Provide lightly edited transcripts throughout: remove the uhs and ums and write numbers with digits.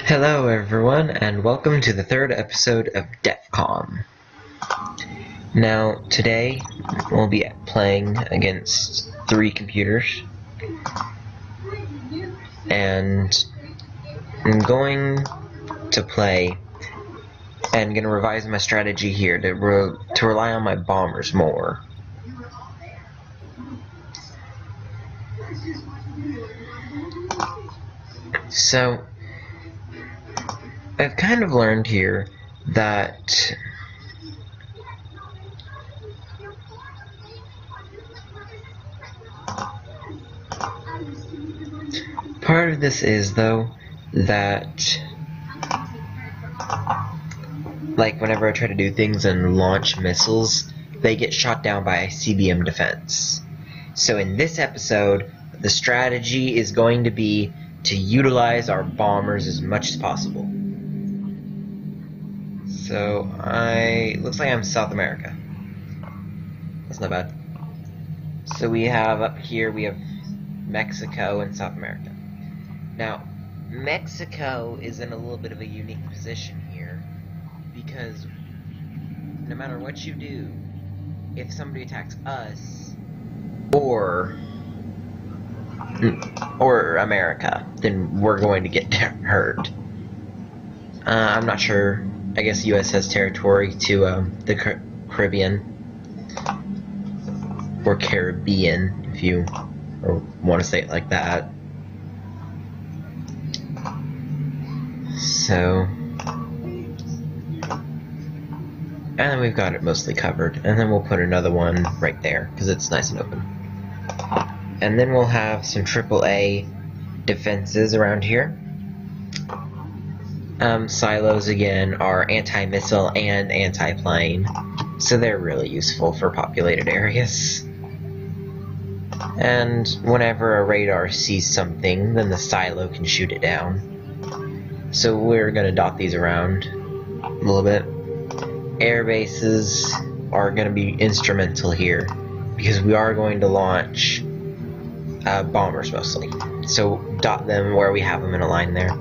Hello everyone, and welcome to the third episode of DEFCON. Now, today we'll be playing against 3 computers, and I'm going to play and going to revise my strategy here to rely on my bombers more. So, I've kind of learned here that part of this is, though, that like whenever I try to do things and launch missiles, they get shot down by CBM defense. So in this episode, the strategy is going to be to utilize our bombers as much as possible. So looks like I'm South America. That's not bad. So we have up here, we have Mexico and South America. Now, Mexico is in a little bit of a unique position here, because no matter what you do, if somebody attacks us or America, then we're going to get hurt. I'm not sure. I guess U.S. has territory to the Caribbean, or Caribbean, if you want to say it like that. So, and then we've got it mostly covered, and then we'll put another one right there because it's nice and open. And then we'll have some AAA defenses around here. Silos again are anti-missile and anti-plane, so they're really useful for populated areas. And whenever a radar sees something, then the silo can shoot it down. So we're going to dot these around a little bit. Air bases are going to be instrumental here, because we are going to launch bombers mostly. So dot them where we have them in a line there.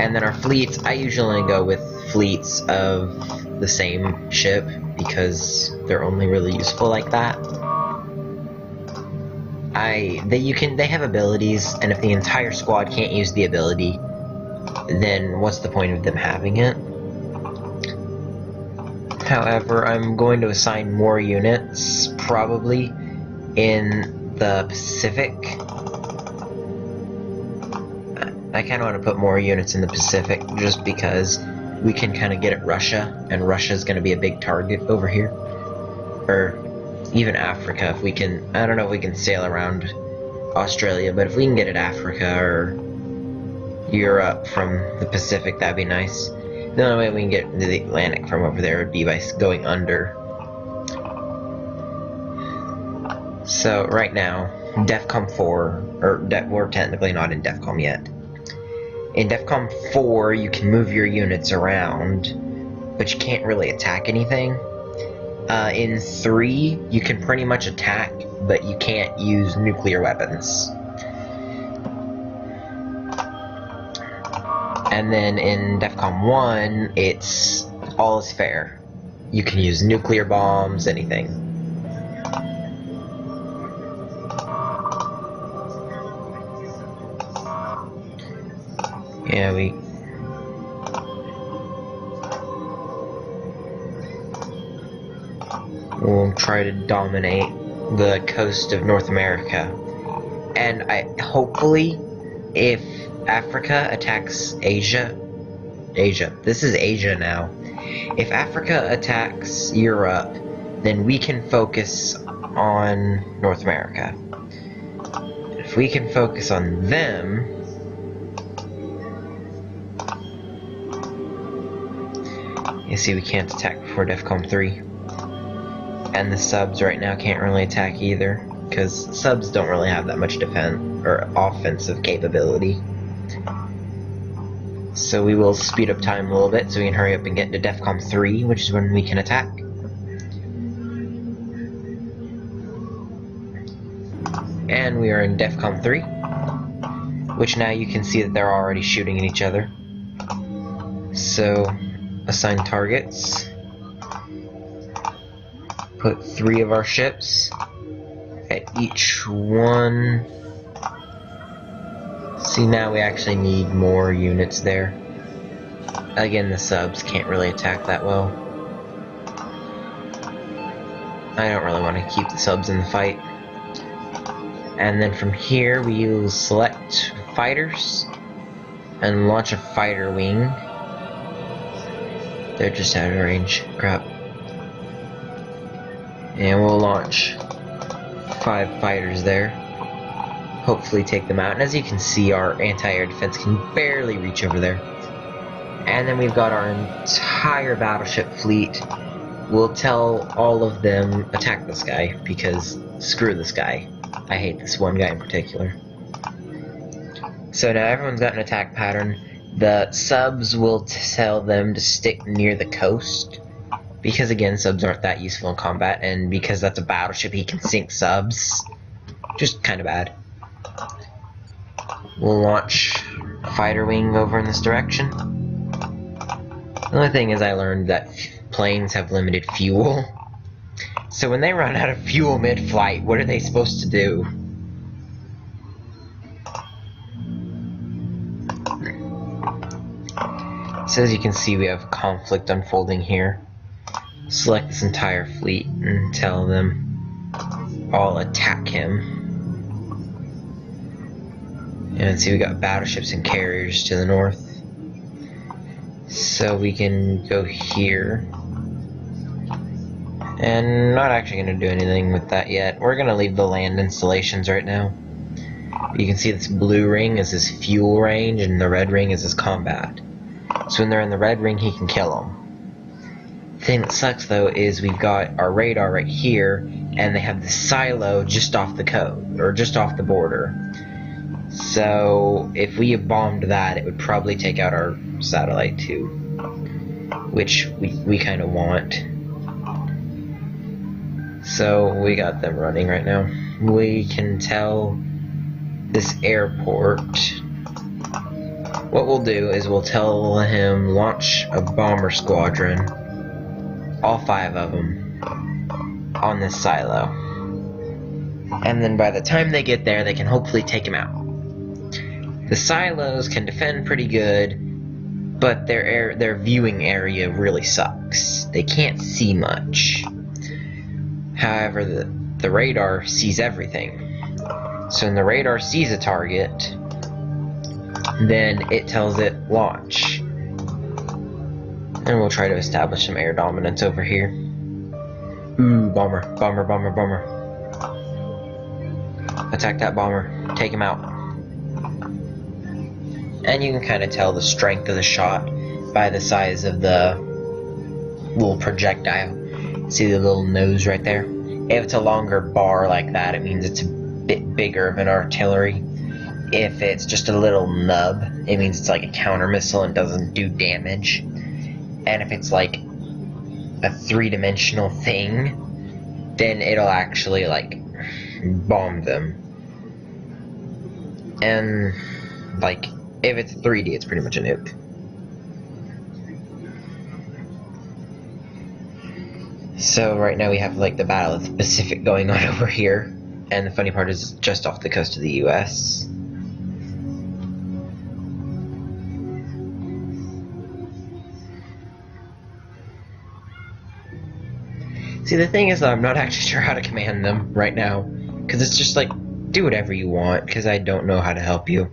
And then our fleets, I usually go with fleets of the same ship, because they're only really useful like that. They have abilities, and if the entire squad can't use the ability, then what's the point of them having it? However, I'm going to assign more units, probably, in the Pacific. I kind of want to put more units in the Pacific, just because we can kind of get at Russia, and Russia's going to be a big target over here. Or even Africa, if we can. I don't know if we can sail around Australia, but if we can get at Africa or Europe from the Pacific, that'd be nice. The only way we can get to the Atlantic from over there would be by going under. So right now, DEFCON 4, we're technically not in DEFCON yet. In DEFCON 4, you can move your units around, but you can't really attack anything. In 3, you can pretty much attack, but you can't use nuclear weapons. And then in DEFCON 1, it's all is fair. You can use nuclear bombs, anything. Yeah, we'll try to dominate the coast of North America. And hopefully, if Africa attacks Asia, this is Asia now. If Africa attacks Europe, then we can focus on North America. If we can focus on them, you see we can't attack before DEFCON 3. And the subs right now can't really attack either, because subs don't really have that much defense or offensive capability. So we will speed up time a little bit so we can hurry up and get into DEFCON 3, which is when we can attack. And we are in DEFCON 3, which now you can see that they're already shooting at each other. So, assign targets. Put 3 of our ships at each one. See, now we actually need more units there. Again, the subs can't really attack that well. I don't really want to keep the subs in the fight. And then from here, we will select fighters and launch a fighter wing. They're just out of range. Crap. And we'll launch 5 fighters there. Hopefully take them out. And as you can see, our anti-air defense can barely reach over there. And then we've got our entire battleship fleet. We'll tell all of them attack this guy, because screw this guy. I hate this one guy in particular. So now everyone's got an attack pattern. The subs will tell them to stick near the coast, because again, subs aren't that useful in combat, and because that's a battleship, he can sink subs. Just kind of bad. We'll launch a fighter wing over in this direction. The only thing is I learned that planes have limited fuel. So when they run out of fuel mid-flight, what are they supposed to do? So as you can see, we have conflict unfolding here. Select this entire fleet and tell them all attack him. And see, we got battleships and carriers to the north. So we can go here. And not actually going to do anything with that yet. We're going to leave the land installations right now. You can see this blue ring is his fuel range, and the red ring is his combat. So when they're in the red ring, he can kill them. The thing that sucks though is we've got our radar right here, and they have the silo just off the coast, or just off the border. So if we bombed that, it would probably take out our satellite too, which we kind of want. So we got them running right now. We can tell this airport. What we'll do is we'll tell him launch a bomber squadron, all 5 of them, on this silo. And then by the time they get there, they can hopefully take him out. The silos can defend pretty good, but their viewing area really sucks. They can't see much. However, the radar sees everything. So when the radar sees a target, then it tells it launch. And we'll try to establish some air dominance over here. Ooh, bomber, bomber, bomber, bomber. Attack that bomber. Take him out. And you can kind of tell the strength of the shot by the size of the little projectile. See the little nose right there? If it's a longer bar like that, it means it's a bit bigger of an artillery. If it's just a little nub, it means it's like a counter missile and doesn't do damage. And if it's like a 3-dimensional thing, then it'll actually like bomb them. And like if it's 3D, it's pretty much a nuke. So right now we have like the Battle of the Pacific going on over here, and the funny part is just off the coast of the US. See, the thing is, I'm not actually sure how to command them right now, because it's just like, do whatever you want, because I don't know how to help you.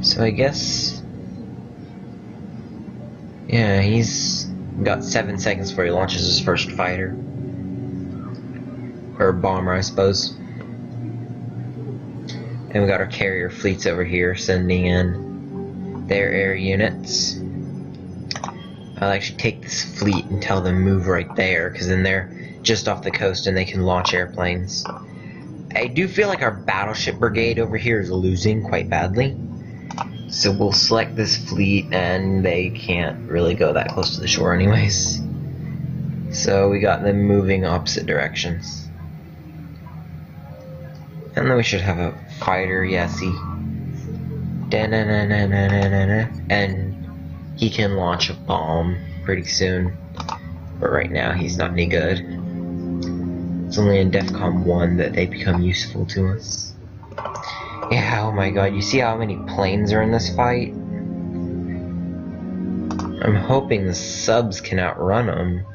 So I guess, yeah, he's got 7 seconds before he launches his first fighter. Or bomber, I suppose. And we got our carrier fleets over here sending in their air units. I'll actually take this fleet and tell them move right there, because then they're just off the coast and they can launch airplanes. I do feel like our battleship brigade over here is losing quite badly. So we'll select this fleet, and they can't really go that close to the shore anyways. So we got them moving opposite directions. And then we should have a fighter, yeah, see. And he can launch a bomb pretty soon. But right now he's not any good. It's only in DEFCON 1 that they become useful to us. Yeah, oh my god, you see how many planes are in this fight? I'm hoping the subs can outrun them.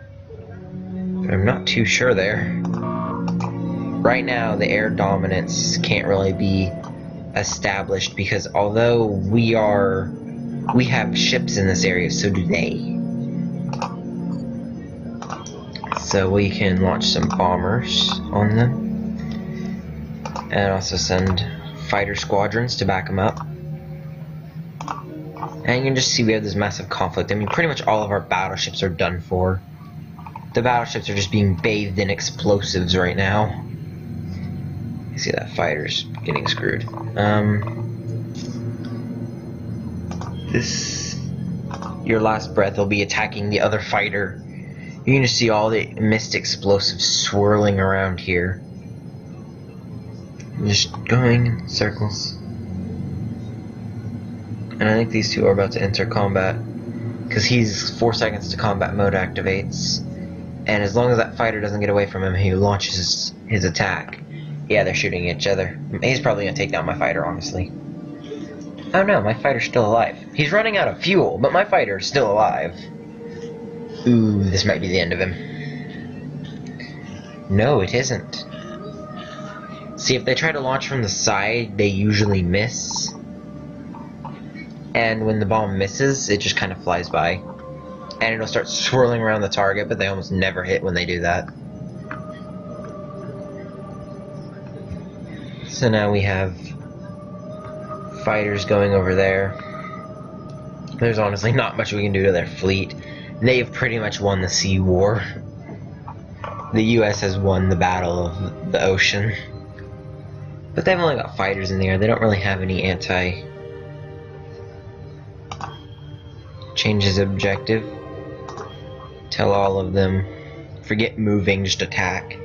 But I'm not too sure there. Right now, the air dominance can't really be established because although we have ships in this area, so do they. So we can launch some bombers on them, and also send fighter squadrons to back them up. And you can just see we have this massive conflict. I mean, pretty much all of our battleships are done for. The battleships are just being bathed in explosives right now. You see that fighter's getting screwed. Your last breath will be attacking the other fighter. You can just see all the mist explosives swirling around here. Just going in circles. And I think these two are about to enter combat. Because he's 4 seconds to combat mode activates. And as long as that fighter doesn't get away from him, he launches his attack. Yeah, they're shooting each other. He's probably going to take down my fighter, honestly. Oh no, my fighter's still alive. He's running out of fuel, but my fighter's still alive. Ooh, this might be the end of him. No, it isn't. See, if they try to launch from the side, they usually miss. And when the bomb misses, it just kind of flies by. And it'll start swirling around the target, but they almost never hit when they do that. So now we have fighters going over there. There's honestly not much we can do to their fleet. They've pretty much won the sea war. The US has won the battle of the ocean. But they've only got fighters in the air. They don't really have any anti... Change his objective. Tell all of them, forget moving, just attack.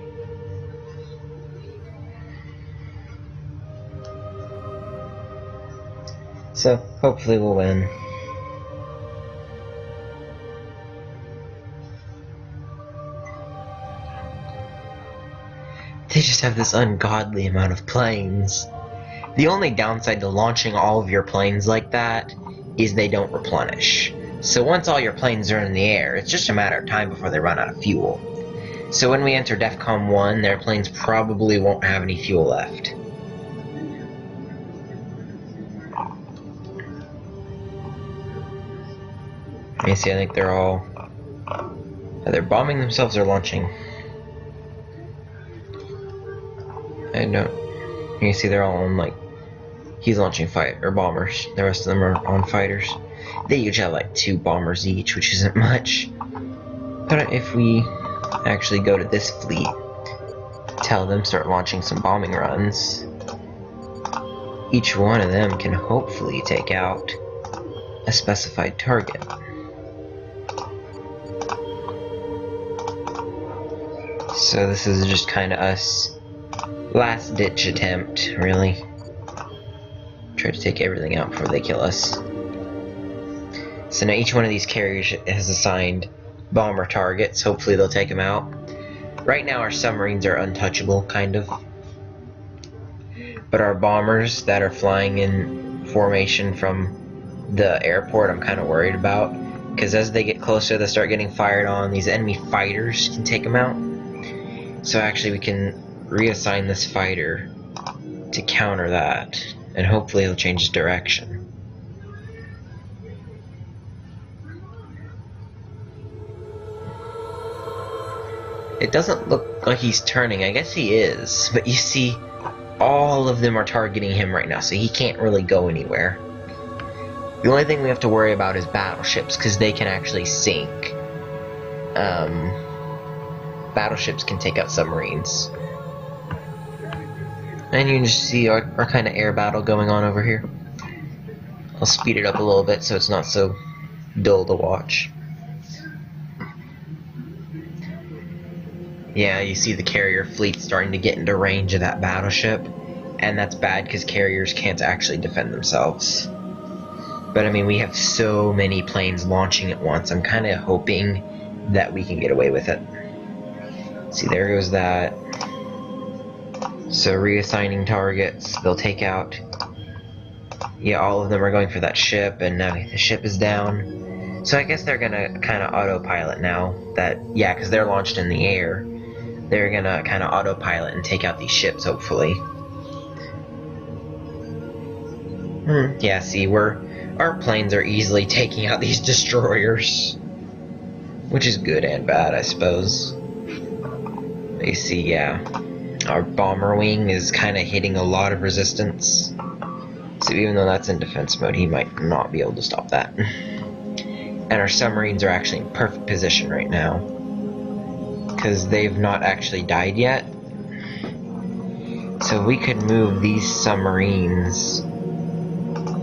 So, hopefully we'll win. They just have this ungodly amount of planes. The only downside to launching all of your planes like that is they don't replenish. So once all your planes are in the air, it's just a matter of time before they run out of fuel. So when we enter DEFCON 1, their planes probably won't have any fuel left. You see, I think they're all... Either bombing themselves or launching. I don't... You see, they're all on, like... He's launching bombers. The rest of them are on fighters. They each have like 2 bombers each, which isn't much. But if we actually go to this fleet, tell them start launching some bombing runs, each one of them can hopefully take out a specified target. So this is just kind of us last ditch attempt, really. Try to take everything out before they kill us. So now each one of these carriers has assigned bomber targets. Hopefully they'll take them out. Right now our submarines are untouchable, kind of. But our bombers that are flying in formation from the airport, I'm kind of worried about. Because as they get closer, they start getting fired on. These enemy fighters can take them out. So actually we can reassign this fighter to counter that. And hopefully he'll change his direction. It doesn't look like he's turning. I guess he is. But you see, all of them are targeting him right now, so he can't really go anywhere. The only thing we have to worry about is battleships, because they can actually sink. Battleships can take out submarines. And you can just see our kind of air battle going on over here. I'll speed it up a little bit so it's not so dull to watch. Yeah, you see the carrier fleet starting to get into range of that battleship. And that's bad because carriers can't actually defend themselves. But I mean, we have so many planes launching at once, I'm kind of hoping that we can get away with it. See, there goes that. So reassigning targets, they'll take out, yeah, all of them are going for that ship, and now the ship is down. So I guess they're gonna kind of autopilot now, that, yeah, because they're launched in the air. They're gonna kind of autopilot and take out these ships, hopefully. Yeah, see, our planes are easily taking out these destroyers. Which is good and bad, I suppose. You see, yeah, our bomber wing is kind of hitting a lot of resistance. So even though that's in defense mode, he might not be able to stop that. And our submarines are actually in perfect position right now, because they've not actually died yet. So we could move these submarines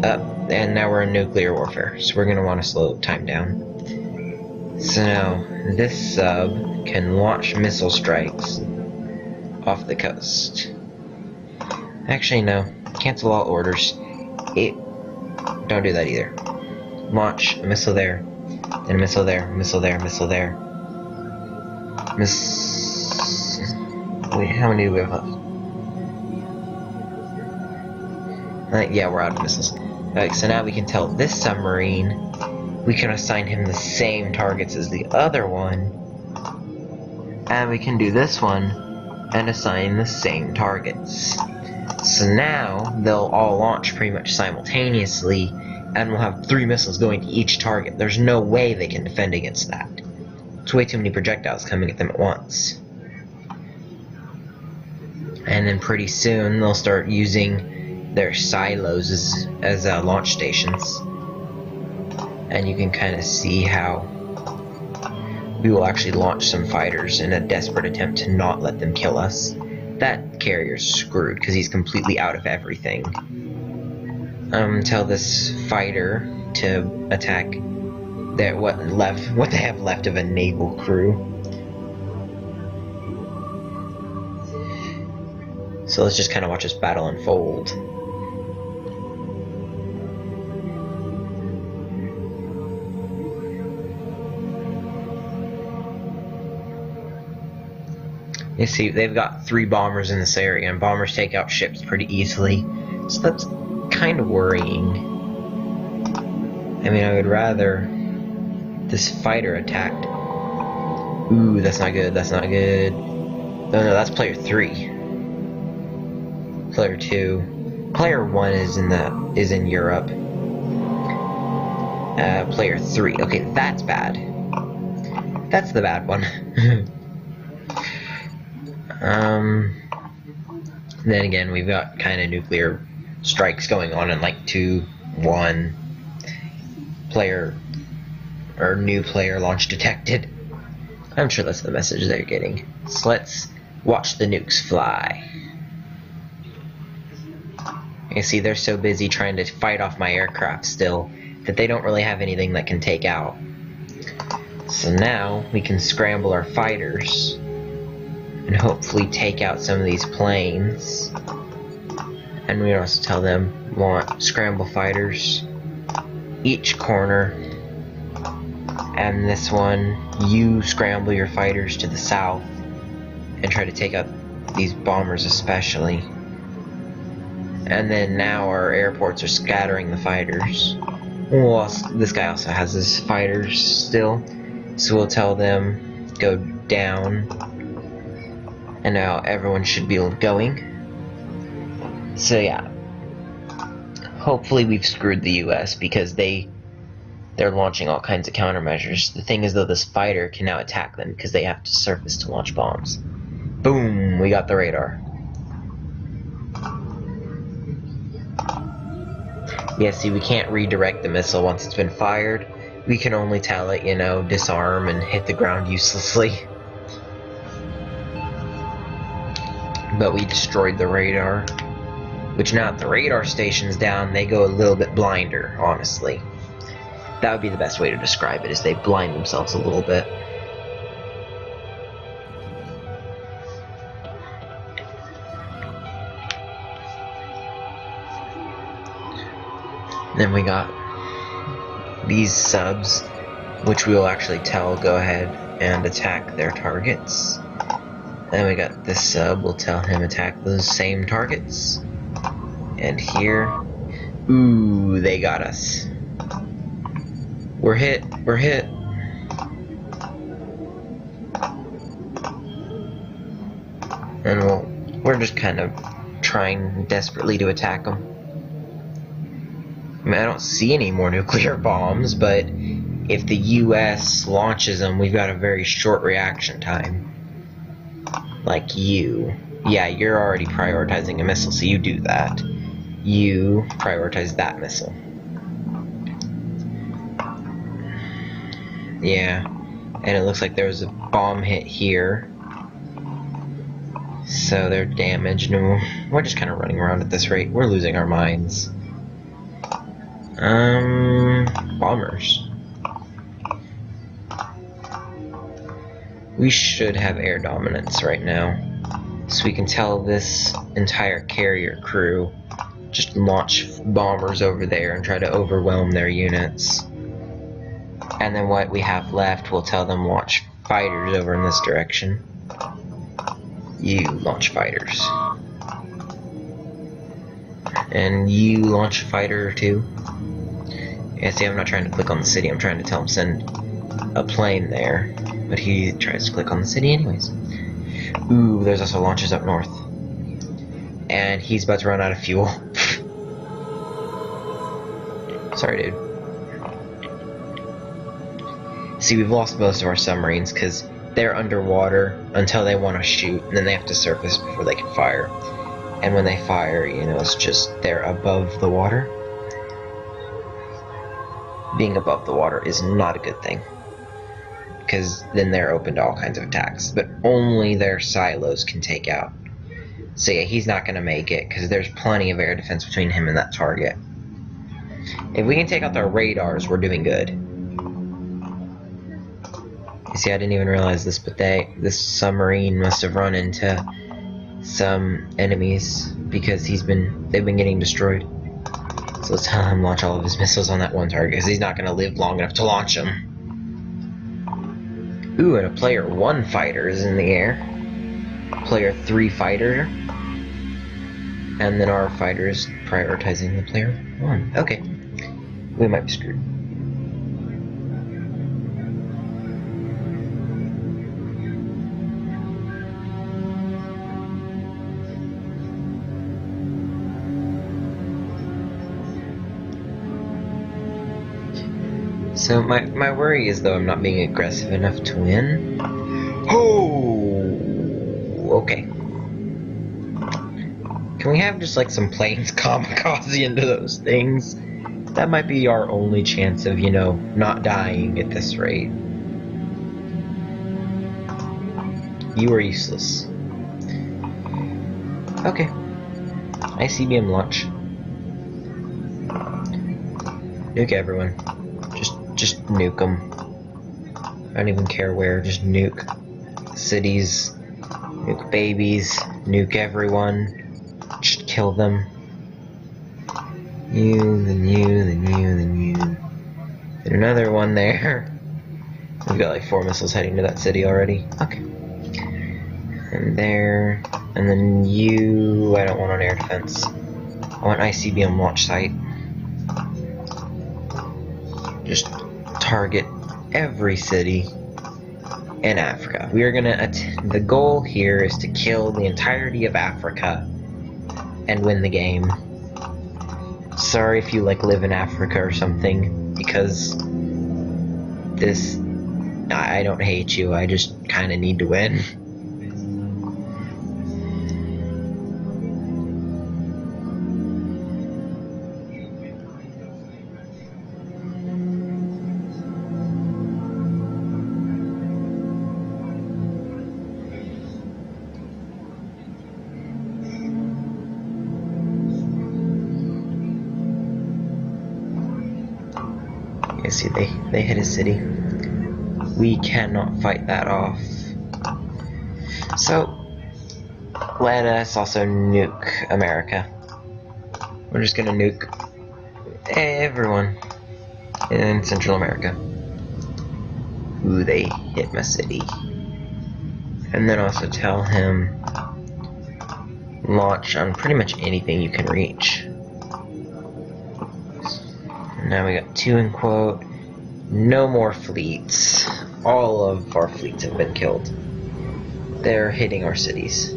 up, and now we're in nuclear warfare, so we're going to want to slow time down. So now, this sub can launch missile strikes off the coast. Actually, no. Cancel all orders. Don't do that either. Launch a missile there, then a missile there, missile there, missile there. Wait, how many do we have left? Yeah, we're out of missiles. Alright, so now we can tell this submarine, we can assign him the same targets as the other one, and we can do this one and assign the same targets. So now they'll all launch pretty much simultaneously, and we'll have 3 missiles going to each target. There's no way they can defend against that. It's way too many projectiles coming at them at once. And then pretty soon they'll start using their silos as launch stations. And you can kind of see how we will actually launch some fighters in a desperate attempt to not let them kill us. That carrier's screwed because he's completely out of everything. Tell this fighter to attack what they have left of a naval crew. So let's just kind of watch this battle unfold. You see, they've got 3 bombers in this area, and bombers take out ships pretty easily. So that's kind of worrying. I mean, I would rather this fighter attacked. Ooh, that's not good, that's not good. No, that's player 3. Player 2. Player 1 is in Europe. Player 3. Okay, that's bad. That's the bad one. Then again, we've got kind of nuclear strikes going on in like 2-1. Player or new player launch detected. I'm sure that's the message they're getting. So let's watch the nukes fly. You see, they're so busy trying to fight off my aircraft still that they don't really have anything that can take out. So now we can scramble our fighters and hopefully take out some of these planes. And we also tell them, scramble fighters, each corner, and this one, you scramble your fighters to the south and try to take out these bombers especially. And then now our airports are scattering the fighters. Well, this guy also has his fighters still, so we'll tell them, go down. And now everyone should be going. So yeah, hopefully we've screwed the US because they're launching all kinds of countermeasures. The thing is though, this fighter can now attack them because they have to surface to launch bombs. Boom, we got the radar. Yeah, see, we can't redirect the missile once it's been fired. We can only tell it, disarm and hit the ground uselessly. But we destroyed the radar. Which now that the radar station's down, they go a little bit blinder, honestly. That would be the best way to describe it, is they blind themselves a little bit. Then we got these subs, which we will actually tell go ahead and attack their targets. Then we got this sub, we'll tell him attack those same targets. And here, ooh, they got us. We're hit, we're hit. And we're just kind of trying desperately to attack them. I mean, I don't see any more nuclear bombs, but if the US launches them, we've got a very short reaction time. Like you. Yeah, you're already prioritizing a missile, so you do that. You prioritize that missile. Yeah, and it looks like there was a bomb hit here. So they're damaged. No, we're just kind of running around at this rate. We're losing our minds. Bombers. We should have air dominance right now. So we can tell this entire carrier crew just launch bombers over there and try to overwhelm their units. And then what we have left, we'll tell them launch fighters over in this direction. You launch fighters. And you launch a fighter or two. Yeah, see, I'm not trying to click on the city, I'm trying to tell him send a plane there. But he tries to click on the city anyways. Ooh, there's also launches up north. And he's about to run out of fuel. Sorry, dude. See, we've lost most of our submarines because they're underwater until they want to shoot, and then they have to surface before they can fire. And when they fire, you know, it's just they're above the water. Being above the water is not a good thing, because then they're open to all kinds of attacks, but only their silos can take out. So yeah, he's not going to make it, because there's plenty of air defense between him and that target. If we can take out their radars, we're doing good. You see, I didn't even realize this, but this submarine must have run into some enemies, because they've been getting destroyed. So let's tell him launch all of his missiles on that one target, because he's not going to live long enough to launch them. Ooh, and a player 1 fighter is in the air. Player 3 fighter. And then our fighter is prioritizing the player 1. Okay. We might be screwed. So my worry is, though, I'm not being aggressive enough to win. Oh, okay. Can we have just like some planes kamikaze into those things? That might be our only chance of, you know, not dying at this rate. You are useless. Okay. ICBM launch. Nuke everyone. Just nuke them. I don't even care where, just nuke cities, nuke babies, nuke everyone, just kill them. You, then you, then you, then you. And another one there. We've got like 4 missiles heading to that city already. Okay. And there, and then you, I don't want an air defense. I want ICBM launch site. Just target every city in Africa. We are gonna the goal here is to kill the entirety of Africa and win the game. Sorry if you like live in Africa or something, because I don't hate you, I just kinda need to win. See, they hit a city. We cannot fight that off. So, let us also nuke America. We're just gonna nuke everyone in Central America. Ooh, they hit my city. And then also tell him launch on pretty much anything you can reach. Now we got 2 in quote. No more fleets. All of our fleets have been killed. They're hitting our cities.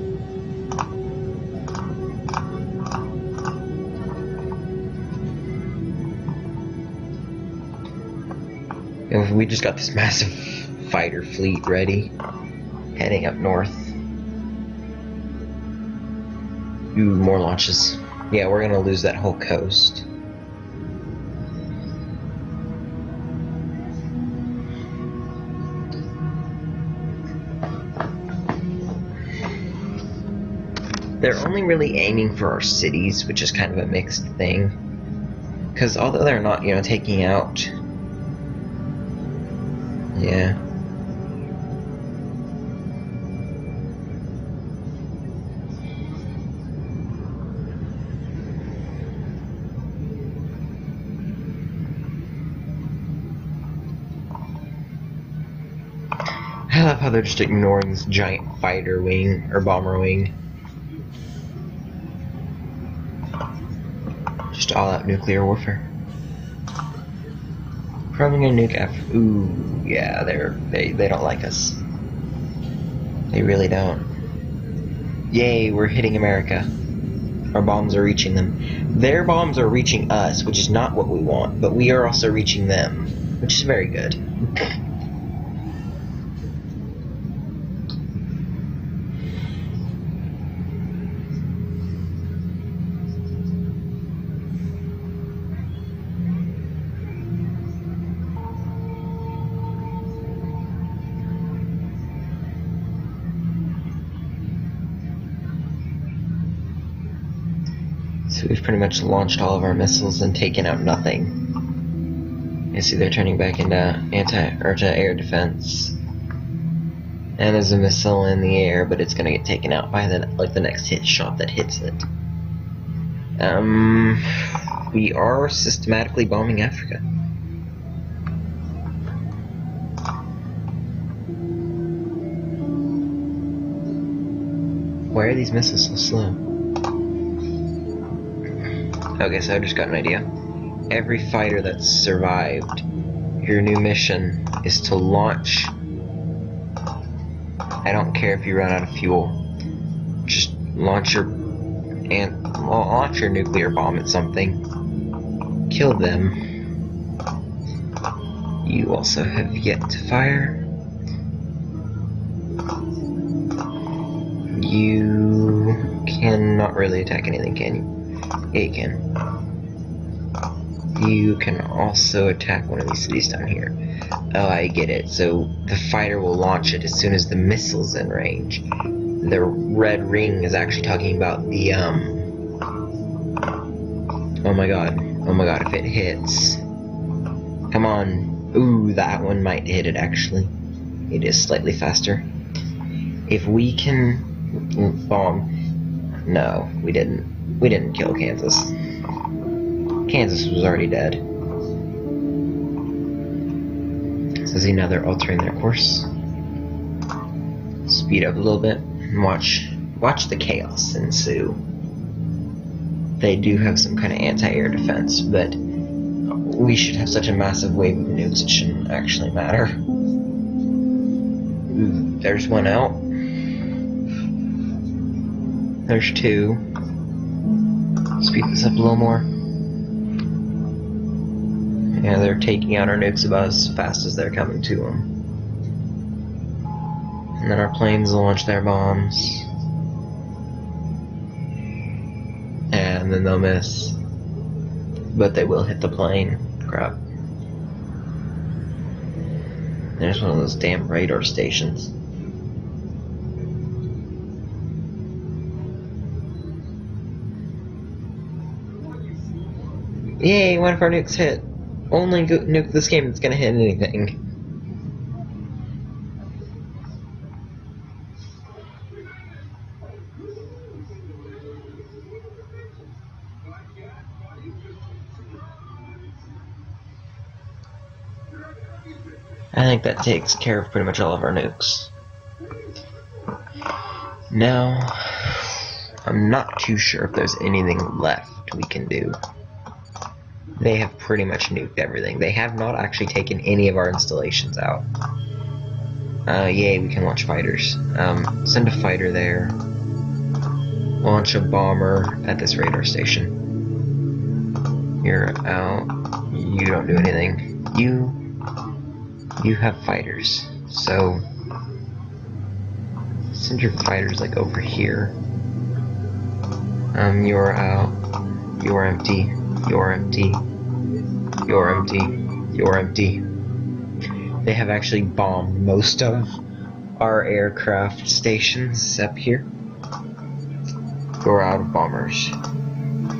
And we just got this massive fighter fleet ready, heading up north. Ooh, more launches. Yeah, we're gonna lose that whole coast. They're only really aiming for our cities, which is kind of a mixed thing. Because although they're not, taking out... Yeah. I love how they're just ignoring this giant fighter wing, or bomber wing. Just all-out nuclear warfare. Probably gonna nuke after. Ooh, yeah, they don't like us. They really don't. Yay, we're hitting America. Our bombs are reaching them. Their bombs are reaching us, which is not what we want, but we are also reaching them, which is very good. So we've pretty much launched all of our missiles and taken out nothing. You see they're turning back into air defense. And there's a missile in the air, but it's gonna get taken out by the next hit shot that hits it. We are systematically bombing Africa. Why are these missiles so slow? Okay, so I just got an idea. Every fighter that's survived, your new mission is to launch. I don't care if you run out of fuel. Just launch your nuclear bomb at something. Kill them. You also have yet to fire. You cannot really attack anything, can you? Yeah, you can. You can also attack one of these cities down here. Oh, I get it. So the fighter will launch it as soon as the missile's in range. The red ring is actually talking about the, Oh my god, if it hits. Come on. Ooh, that one might hit it, actually. It is slightly faster. If we can bomb... No, we didn't. We didn't kill Kansas. Kansas was already dead. So see, now they're altering their course. Speed up a little bit and watch the chaos ensue. They do have some kind of anti-air defense, but we should have such a massive wave of nukes it shouldn't actually matter. Ooh, there's one out. There's 2. Speed this up a little more. Yeah, they're taking out our nukes about as fast as they're coming to them. And then our planes launch their bombs. And then they'll miss. But they will hit the plane. Crap. There's one of those damn radar stations. Yay, one of our nukes hit. Only nuke this game that's gonna hit anything. I think that takes care of pretty much all of our nukes. Now, I'm not too sure if there's anything left we can do. They have pretty much nuked everything. They have not actually taken any of our installations out. Yay, we can launch fighters. Send a fighter there. Launch a bomber at this radar station. You're out. You don't do anything. You have fighters. So send your fighters like over here. You're out. You're empty. You're empty. You're empty. You're empty. They have actually bombed most of our aircraft stations up here. You're out of bombers.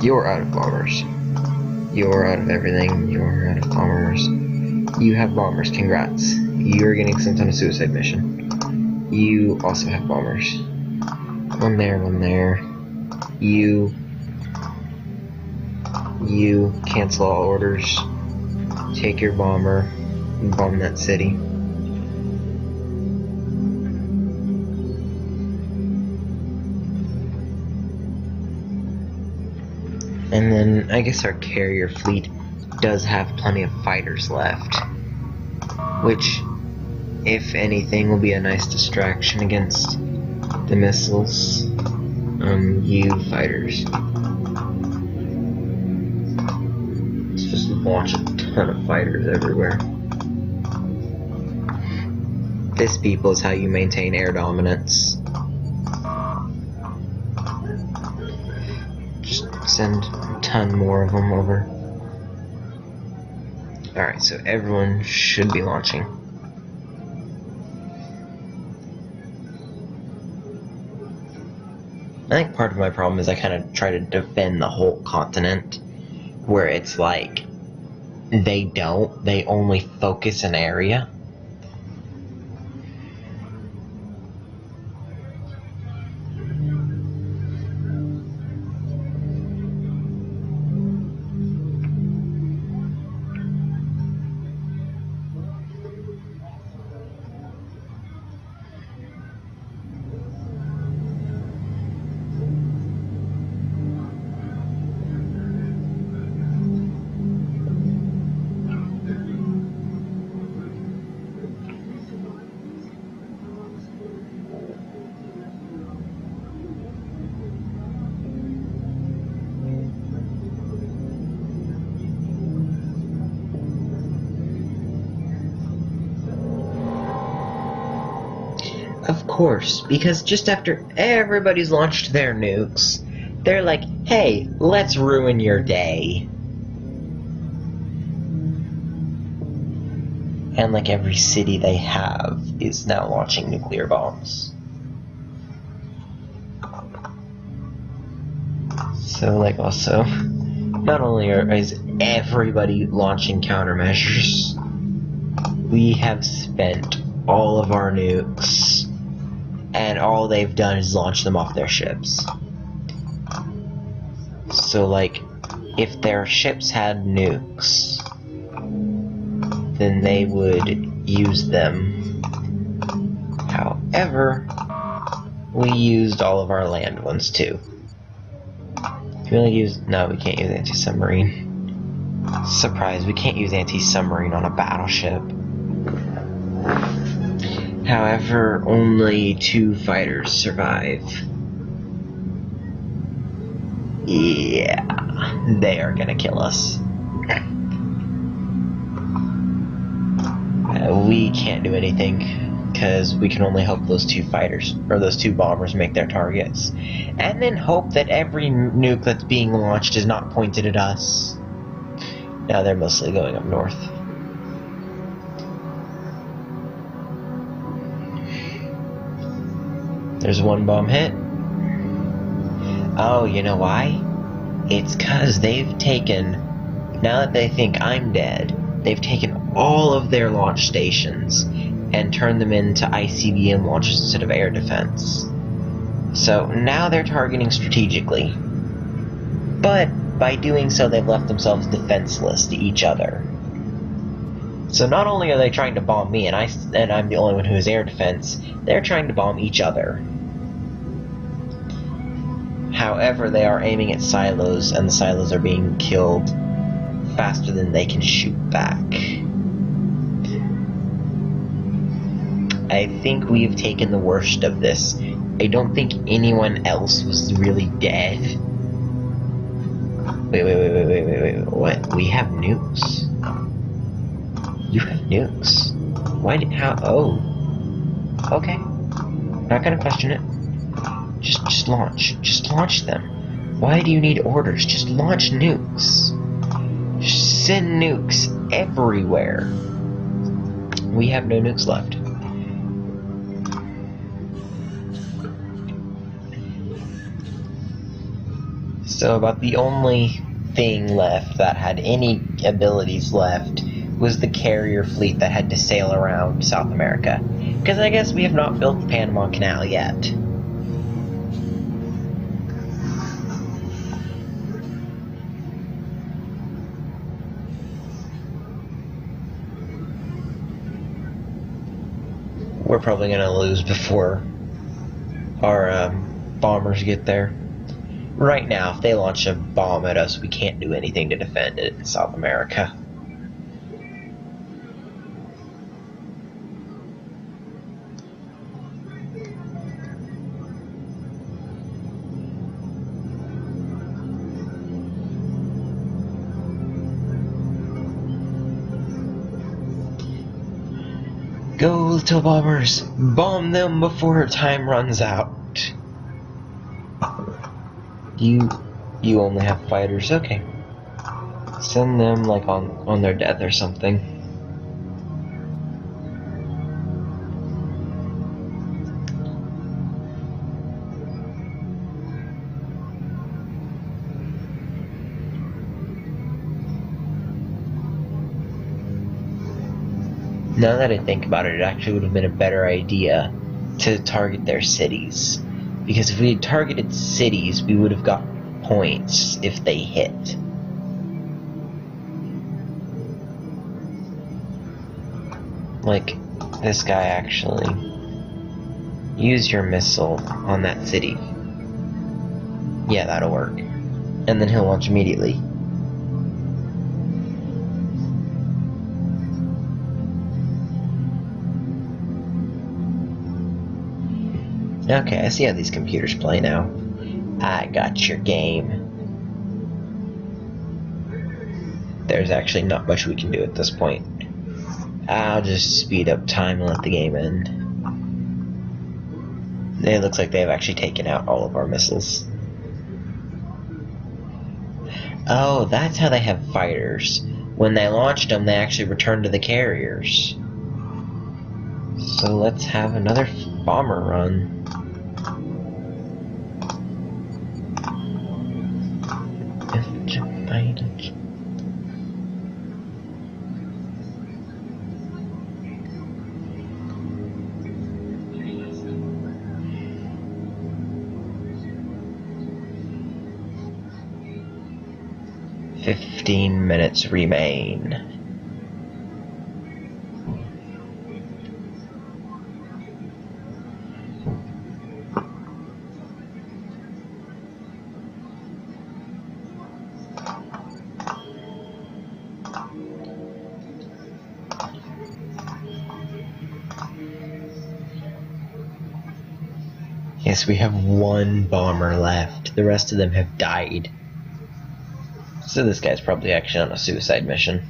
You're out of bombers. You're out of everything. You're out of bombers. You have bombers. Congrats. You're getting sent on a suicide mission. You also have bombers. One there, one there. You cancel all orders. Take your bomber. Bomb that city. And then I guess our carrier fleet does have plenty of fighters left, which, if anything, will be a nice distraction against the missiles. You fighters. Let's just launch a ton of fighters everywhere. This, people, is how you maintain air dominance. Just send a ton more of them over. Alright, so everyone should be launching. I think part of my problem is I kind of try to defend the whole continent, where it's like, they only focus an area. Of course, because just after everybody's launched their nukes, they're like, hey, let's ruin your day. And like every city they have is now launching nuclear bombs. So like also, not only is everybody launching countermeasures, we have spent all of our nukes, and all they've done is launch them off their ships. So like, if their ships had nukes, then they would use them. However, we used all of our land ones too. Can we only use... No, we can't use anti-submarine. Surprise, we can't use anti-submarine on a battleship. However, only 2 fighters survive. Yeah, they are gonna kill us. We can't do anything, because we can only hope those 2 fighters, or those 2 bombers, make their targets. And then hope that every nuke that's being launched is not pointed at us. Now they're mostly going up north. There's 1 bomb hit. Oh, you know why? It's 'cause they've taken, now that they think I'm dead, they've taken all of their launch stations and turned them into ICBM launches instead of air defense. So now they're targeting strategically. But by doing so, they've left themselves defenseless to each other. So not only are they trying to bomb me, and I'm the only one who has air defense, they're trying to bomb each other. However, they are aiming at silos, and the silos are being killed faster than they can shoot back. I think we've taken the worst of this. I don't think anyone else was really dead. Wait, what? We have nukes. You have nukes. Why did, how, oh. Okay. Not gonna question it. Just launch. Just launch them. Why do you need orders? Just launch nukes. Just send nukes everywhere. We have no nukes left. So about the only thing left that had any abilities left was the carrier fleet that had to sail around South America. Because I guess we have not built the Panama Canal yet. We're probably going to lose before our bombers get there. Right now, if they launch a bomb at us, we can't do anything to defend it in South America. Go, little bombers! Bomb them before time runs out! You only have fighters, okay. Send them, like, on their death or something. Now that I think about it, it actually would have been a better idea to target their cities. Because if we had targeted cities, we would have got points if they hit. Like, this guy actually. Use your missile on that city. Yeah, that'll work. And then he'll launch immediately. Okay, I see how these computers play now. I got your game. There's actually not much we can do at this point. I'll just speed up time and let the game end. It looks like they've actually taken out all of our missiles. Oh, that's how they have fighters. When they launched them, they actually returned to the carriers. So let's have another bomber run. 15 minutes remain. Yes, we have one bomber left. The rest of them have died. So this guy's probably actually on a suicide mission.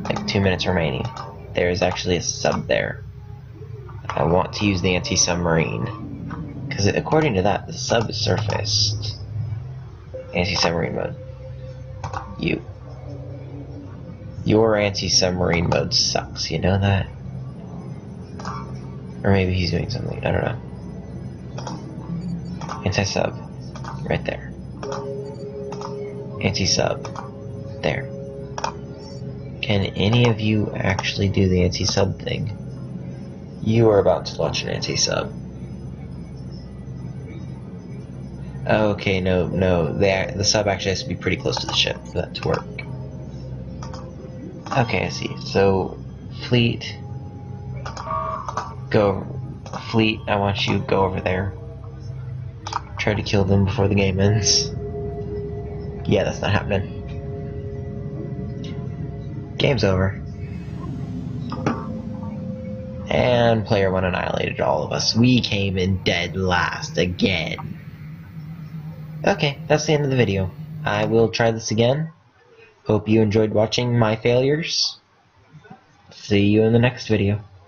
Like 2 minutes remaining. There is actually a sub there. I want to use the anti-submarine. Because according to that, the sub is surfaced. Anti-submarine mode. Your anti-submarine mode sucks, you know that? Or maybe he's doing something, I don't know. Anti-sub. Right there. Anti-sub. There. Can any of you actually do the anti-sub thing? You are about to launch an anti-sub. Okay, no, the sub actually has to be pretty close to the ship for that to work. Okay, I see. So, fleet, fleet, I want you to go over there. Try to kill them before the game ends. Yeah, that's not happening. Game's over. And player 1 annihilated all of us. We came in dead last again. Okay, that's the end of the video. I will try this again. Hope you enjoyed watching my failures. See you in the next video.